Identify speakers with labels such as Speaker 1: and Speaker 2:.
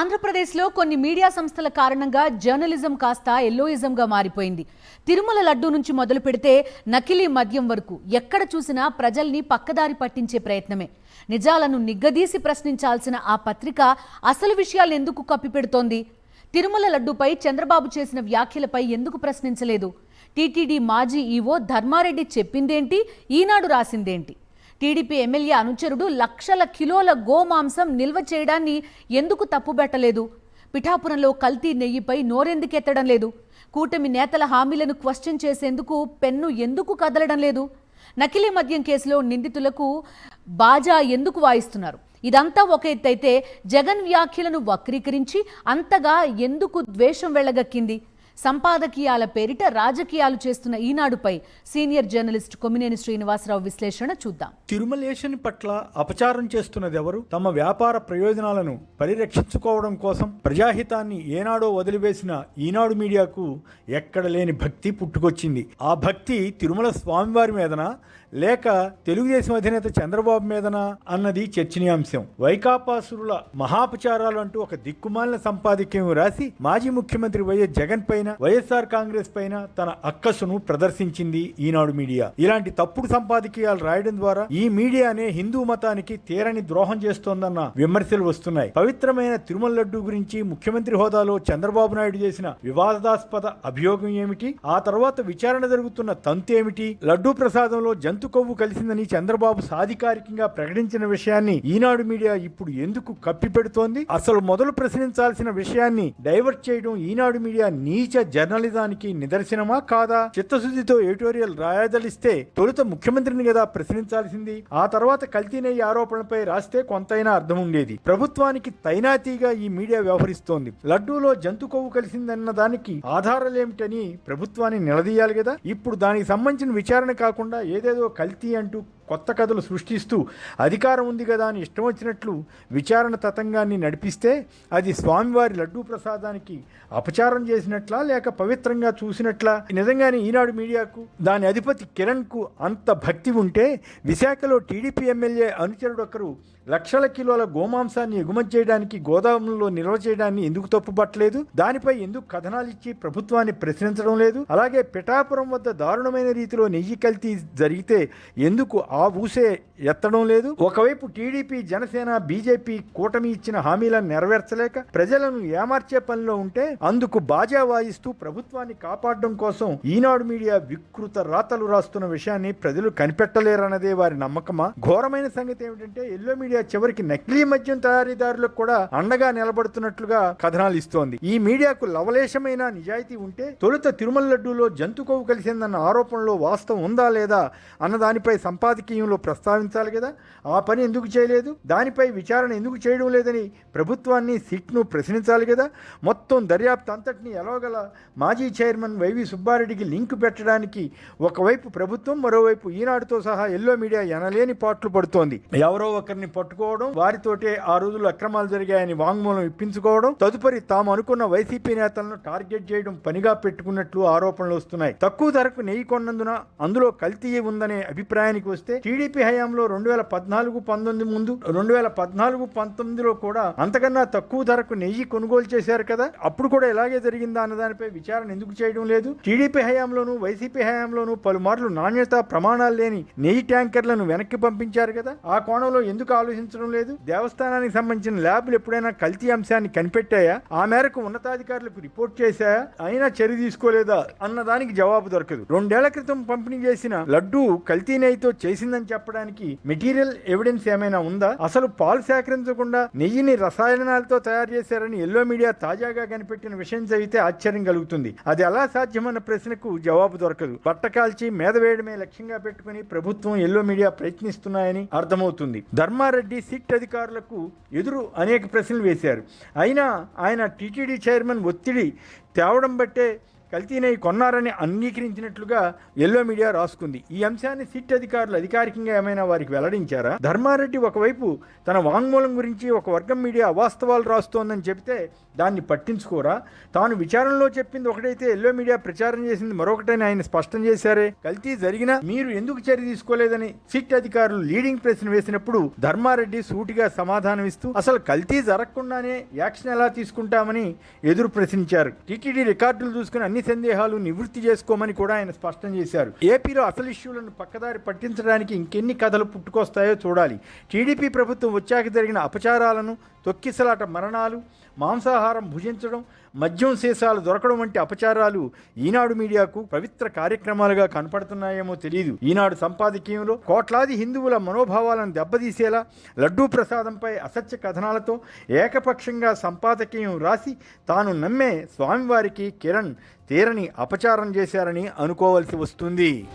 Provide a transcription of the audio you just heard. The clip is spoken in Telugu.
Speaker 1: ఆంధ్రప్రదేశ్లో కొన్ని మీడియా సంస్థల కారణంగా జర్నలిజం కాస్త ఎల్లోయిజంగా మారిపోయింది. తిరుమల లడ్డు నుంచి మొదలు పెడితే నకిలీ మద్యం వరకు ఎక్కడ చూసినా ప్రజల్ని పక్కదారి పట్టించే ప్రయత్నమే. నిజాలను నిగ్గదీసి ప్రశ్నించాల్సిన ఆ పత్రిక అసలు విషయాలు ఎందుకు కప్పిపెడుతోంది? తిరుమల లడ్డుపై చంద్రబాబు చేసిన వ్యాఖ్యలపై ఎందుకు ప్రశ్నించలేదు? టీటీడీ మాజీ ఈవో ధర్మారెడ్డి చెప్పిందేంటి, ఈనాడు రాసిందేంటి? టీడీపీ ఎమ్మెల్యే అనుచరుడు లక్షల కిలోల గోమాంసం నిల్వ చేయడాన్ని ఎందుకు తప్పుబెట్టలేదు? పిఠాపురంలో కల్తీ నెయ్యిపై నోరెందుకెత్తడం లేదు? కూటమి నేతల హామీలను క్వశ్చన్ చేసేందుకు పెన్ను ఎందుకు కదలడం లేదు? నకిలీ మద్యం కేసులో నిందితులకు బాజా ఎందుకు వాయిస్తున్నారు? ఇదంతా ఒక ఎత్తైతే జగన్ వ్యాఖ్యలను వక్రీకరించి అంతగా ఎందుకు ద్వేషం వెళ్లగక్కింది? సంపాదకీయాల పేరిట రాజకీయాలు చేస్తున్న ఈనాడుపై సీనియర్ జర్నలిస్ట్ కొమ్మినేని శ్రీనివాసరావు విశ్లేషణ చూద్దాం.
Speaker 2: తిరుమలేశని పట్ల అపచారం చేస్తున్నది ఎవరు? తమ వ్యాపార ప్రయోజనాలను పరిరక్షించుకోవడం కోసం ప్రజాహితాన్ని ఏనాడో వదిలివేసిన ఈనాడు మీడియాకు ఎక్కడ లేని భక్తి పుట్టుకొచ్చింది. ఆ భక్తి తిరుమల స్వామివారి మీదనా లేక తెలుగుదేశం అధినేత చంద్రబాబు మీదనా అన్నది చర్చనీయాంశం. వైకాపాసురుల మహాపచారాలు అంటూ ఒక దిక్కుమాలిన సంపాదకీయం రాసి మాజీ ముఖ్యమంత్రి వైఎస్ జగన్ పైన, వైఎస్ఆర్ కాంగ్రెస్ పైన తన అక్కసును ప్రదర్శించింది ఈనాడు మీడియా. ఇలాంటి తప్పుడు సంపాదకీయాలు రాయడం ద్వారా ఈ మీడియానే హిందూ మతానికి తీరని ద్రోహం చేస్తోందన్న విమర్శలు వస్తున్నాయి. పవిత్రమైన తిరుమల లడ్డు గురించి ముఖ్యమంత్రి హోదాలో చంద్రబాబు నాయుడు చేసిన వివాదాస్పద అభియోగం ఏమిటి? ఆ తర్వాత విచారణ జరుగుతున్న తంతు ఏమిటి? లడ్డూ ప్రసాదంలో జంతు కొవ్వు కలిసిందని చంద్రబాబు సాధికారికంగా ప్రకటించిన విషయాన్ని ఈనాడు మీడియా ఇప్పుడు ఎందుకు కప్పిపెడుతోంది? అసలు మొదలు ప్రశ్నించాల్సిన విషయాన్ని డైవర్ట్ చేయడం ఈనాడు మీడియా నీచ జర్నలిజానికి నిదర్శనమా కాదా? చిత్తశుద్ధితో ఎడిటోరియల్ రాయదలిస్తే తొలుత ముఖ్యమంత్రిని కదా ప్రశ్నించాల్సింది. ఆ తర్వాత కల్తీ నెయ్యి ఆరోపణలపై రాస్తే కొంతైనా అర్థం ఉండేది. ప్రభుత్వానికి తైనాతీగా ఈ మీడియా వ్యవహరిస్తోంది. లడ్డూలో జంతు కొవ్వు కలిసిందన్న దానికి ఆధారాలేమిటని ప్రభుత్వాన్ని నిలదీయాలి కదా. ఇప్పుడు దానికి సంబంధించిన విచారణ కాకుండా ఏదేదో కల్తీ అంటూ కొత్త కథలు సృష్టిస్తూ అధికారం ఉంది కదా అని ఇష్టం వచ్చినట్లు విచారణ తతంగాన్ని నడిపిస్తే అది స్వామివారి లడ్డూ ప్రసాదానికి అపచారం చేసినట్లా లేక పవిత్రంగా చూసినట్లా? నిజంగానే ఈనాడు మీడియాకు దాని అధిపతి కిరణ్కు అంత భక్తి ఉంటే విశాఖలో టీడీపీ ఎమ్మెల్యే అనుచరుడు ఒకరు లక్షల కిలోల గోమాంసాన్ని ఎగుమతి చేయడానికి గోదాములలో నిల్వ చేయడాన్ని ఎందుకు తప్పుపట్టలేదు? దానిపై ఎందుకు కథనాలు ఇచ్చి ప్రభుత్వాన్ని ప్రశ్నించడం లేదు? అలాగే పిఠాపురం వద్ద దారుణమైన రీతిలో నెయ్యి కల్తీ జరిగితే ఎందుకు ఆ ఊసే ఎత్తడం లేదు? ఒకవైపు టీడీపీ, జనసేన, బీజేపీ కూటమి ఇచ్చిన హామీలను నెరవేర్చలేక ప్రజలను ఏమార్చే పనిలో ఉంటే అందుకు బాజా వాయిస్తూ ప్రభుత్వాన్ని కాపాడడం కోసం ఈనాడు మీడియా వికృత రాతలు రాస్తున్న విషయాన్ని ప్రజలు కనిపెట్టలేరన్నదే వారి నమ్మకమా? ఘోరమైన సంగతి ఏమిటంటే ఎల్లో మీడియా చివరికి నకిలీ మద్యం తయారీదారులకు కూడా అండగా నిలబడుతున్నట్లుగా కథనాలు ఇస్తోంది. ఈ మీడియాకు లవలేశమైన నిజాయితీ ఉంటే తొలుత తిరుమల లడ్డూలో జంతు కొవ్వు కలిసిందన్న ఆరోపణలో వాస్తవం ఉందా లేదా అన్న దానిపై సంపాదకీయంలో ప్రస్తావించాలి కదా. ఆ పని ఎందుకు చేయలేదు? దానిపై విచారణ ఎందుకు చేయడం లేదని ప్రభుత్వాన్ని, సిట్ను ప్రశ్నించాలి కదా. మొత్తం దర్యాప్తు అంతటినీ ఎలాగల మాజీ చైర్మన్ వైవి సుబ్బారెడ్డికి లింక్ పెట్టడానికి ఒకవైపు ప్రభుత్వం, మరోవైపు ఈనాడుతో సహా ఎల్లో మీడియా ఎనలేని పాట్లు పడుతోంది. ఎవరో ఒకరిని పట్టుకోవడం, వారితోటే ఆ రోజుల్లో అక్రమాలు జరిగాయని వాంగ్మూలం ఇప్పించుకోవడం, తదుపరి తాము అనుకున్న వైసీపీ నేతలను టార్గెట్ చేయడం పనిగా పెట్టుకున్నట్లు ఆరోపణలు వస్తున్నాయి. తక్కువ ధరకు నెయ్యి కొన్నందున అందులో కల్తీ ఉందనే అభిప్రాయానికి వస్తే టీడీపీ హయాంలో 2014-19 ముందు 2014-19లో కూడా అంతకన్నా తక్కువ ధరకు నెయ్యి కొనుగోలు చేశారు కదా. అప్పుడు కూడా ఇలాగే జరిగిందా అన్న దానిపై విచారణ ఎందుకు చేయడం లేదు? టీడీపీ హయాంలోనూ వైసీపీ హయాంలోనూ పలుమార్లు నాణ్యత ప్రమాణాలు లేని నెయ్యి ట్యాంకర్లను వెనక్కి పంపించారు కదా. ఆ కోణంలో ఎందుకు ఆలోచించడం లేదు? దేవస్థానానికి సంబంధించిన ల్యాబ్లు ఎప్పుడైనా కల్తీ అంశాన్ని కనిపెట్టాయా? ఆ మేరకు ఉన్నతాధికారులకు రిపోర్ట్ చేశాయా? అయినా చర్య తీసుకోలేదా అన్న దానికి జవాబు దొరకదు. 2 ఏళ్ల క్రితం పంపిణీ చేసిన లడ్డూ కల్తీ నెయ్యితో చేసిందని చెప్పడానికి మెటీరియల్ ఎవిడెన్స్ ఏమైనా ఉందా? అసలు పాలు సేకరించకుండా నెయ్యిని రసాయనాలతో తయారు చేశారని ఎల్లో మీడియా తాజాగా కనిపెట్టిన విషయం చదివితే ఆశ్చర్యం కలుగుతుంది. అది ఎలా సాధ్యమన్న ప్రశ్నకు జవాబు దొరకదు. బట్టకాల్చి మేద వేయడమే లక్ష్యంగా పెట్టుకుని ప్రభుత్వం, ఎల్లో మీడియా ప్రయత్నిస్తున్నాయని అర్థమవుతుంది. ధర్మారెడ్డి, సిట్ అధికారులకు ఎదురు అనేక ప్రశ్నలు వేశారు. అయినా ఆయన టీటీడీ చైర్మన్ ఒత్తిడి తేవడం బట్టే కల్తీ నెయ్యి కొన్నారని అంగీకరించినట్లుగా ఎల్లో మీడియా రాసుకుంది. ఈ అంశాన్ని సిట్ అధికారులు అధికారికంగా ఏమైనా వారికి వెల్లడించారా? ధర్మారెడ్డి ఒకవైపు తన వాంగ్మూలం గురించి ఒక వర్గం మీడియా అవాస్తవాలు రాస్తోందని చెబితే దాన్ని పట్టించుకోరా? తాను విచారణలో చెప్పింది ఒకటైతే ఎల్లో మీడియా ప్రచారం చేసింది మరొకటని ఆయన స్పష్టం చేశారే. కల్తీ జరిగినా మీరు ఎందుకు చర్య తీసుకోలేదని సిట్ అధికారులు లీడింగ్ ప్రశ్న వేసినప్పుడు ధర్మారెడ్డి సూటిగా సమాధానం ఇస్తూ అసలు కల్తీ జరగకుండానే యాక్షన్ ఎలా తీసుకుంటామని ఎదురు ప్రశ్నించారు. టీటీడీ రికార్డులు చూసుకుని అన్ని సందేహాలు నివృత్తి చేసుకోమని కూడా ఆయన స్పష్టం చేశారు. ఏపీలో అసలు ఇష్యూలను పక్కదారి పట్టించడానికి ఇంకెన్ని కథలు పుట్టుకొస్తాయో చూడాలి. టీడీపీ ప్రభుత్వం వచ్చాక జరిగిన అపచారాలను, తొక్కిసలాట మరణాలు, మాంసాహారం భుజించడం, మద్యం సీసాలు దొరకడం వంటి అపచారాలు ఈనాడు మీడియాకు పవిత్ర కార్యక్రమాలుగా కనపడుతున్నాయేమో తెలియదు. ఈనాడు సంపాదకీయంలో కోట్లాది హిందువుల మనోభావాలను దెబ్బతీసేలా లడ్డూ ప్రసాదంపై అసత్య కథనాలతో ఏకపక్షంగా సంపాదకీయం రాసి తాను నమ్మే స్వామివారికి కిరణ్ తీరని అపచారం చేశారని అనుకోవలసి వస్తుంది.